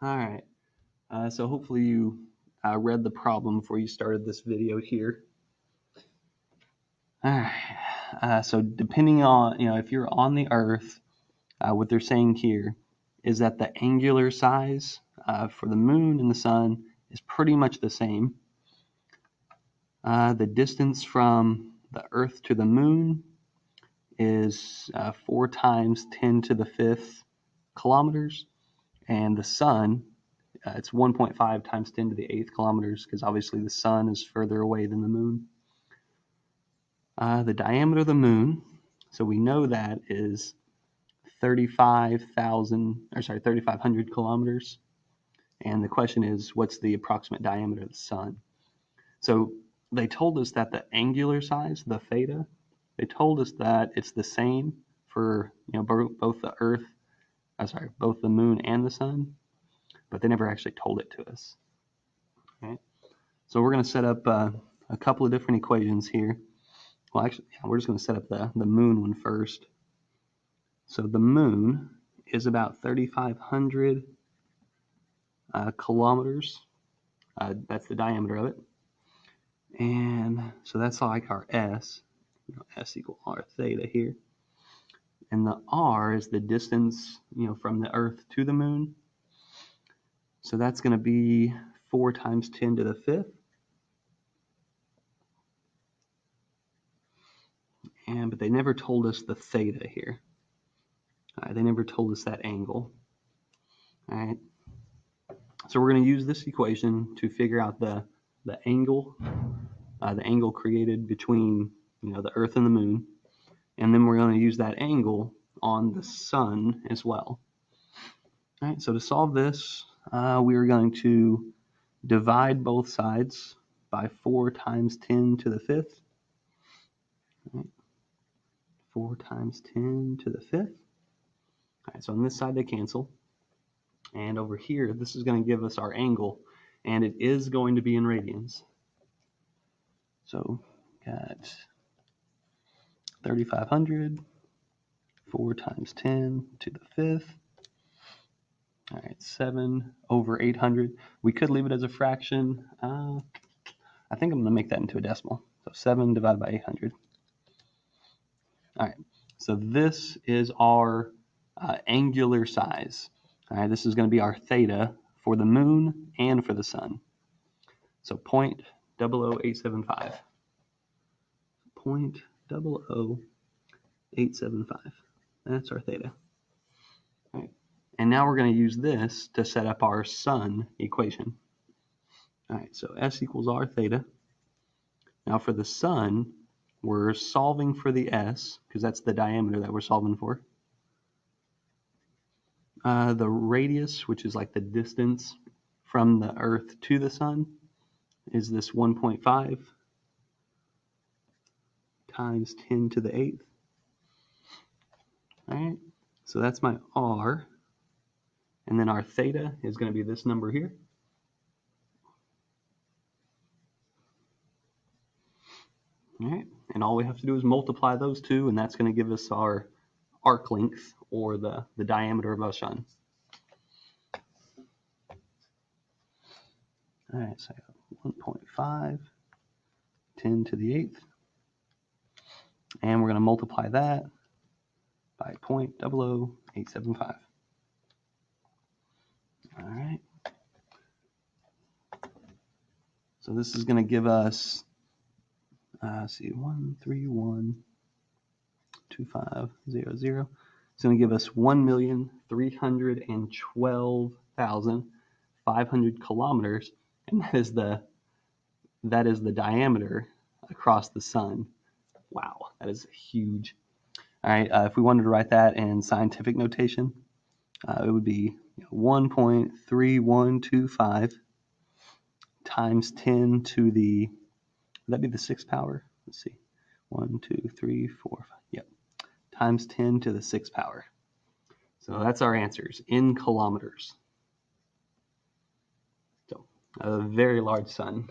All right. So hopefully you read the problem before you started this video here. All right. So depending on, if you're on the Earth, what they're saying here is that the angular size for the moon and the sun is pretty much the same. The distance from the Earth to the moon is 4 times 10 to the 5th kilometers, and the sun, it's 1.5 times 10 to the 8th kilometers, because obviously the sun is further away than the moon. The diameter of the moon, so we know that is 3,500 kilometers. And the question is, what's the approximate diameter of the sun? So they told us that the angular size, the theta, they told us that it's the same for both the Earth, both the moon and the sun, but they never actually told it to us. Okay, so we're going to set up a couple of different equations here. Well, actually, we're just going to set up the moon one first. So the moon is about 3,500 kilometers. That's the diameter of it. And so that's like our S. S equal R theta here. And the R is the distance, from the Earth to the moon. So that's going to be 4 times 10 to the 5th. But they never told us the theta here. They never told us that angle. All right. So we're going to use this equation to figure out the angle created between the Earth and the moon, and then we're going to use that angle on the sun as well. All right. So to solve this, we are going to divide both sides by 4 times 10 to the 5th. All right. 4 times 10 to the 5th. All right. So on this side they cancel. And over here, this is going to give us our angle, and it is going to be in radians. So got 3,500, 4 times 10 to the 5th. All right, 7 over 800. We could leave it as a fraction. I think I'm going to make that into a decimal. So 7 divided by 800. All right, so this is our angular size. All right, this is going to be our theta for the moon and for the sun. So 0.00875. 0.00875. That's our theta. All right. And now we're going to use this to set up our sun equation. All right, so S equals R theta. Now for the sun, we're solving for the S, because that's the diameter that we're solving for. The radius, which is like the distance from the Earth to the sun, is this 1.5 times 10 to the 8th. All right, so that's my R. And then our theta is going to be this number here. All right, and all we have to do is multiply those two, and that's going to give us our arc length, or the diameter of our sun. All right, so I have 1.5, 10 to the 8th, and we're going to multiply that by 0.00875. All right, so this is going to give us, 1312500. It's going to give us 1,312,500 kilometers, and that is the diameter across the sun. Wow, that is huge. All right, if we wanted to write that in scientific notation, it would be 1.3125 times 10 to the, would that be the 6th power? Let's see, 1, 2, 3, 4, 5, yep, times 10 to the 6th power. So that's our answers in kilometers. So a very large sun.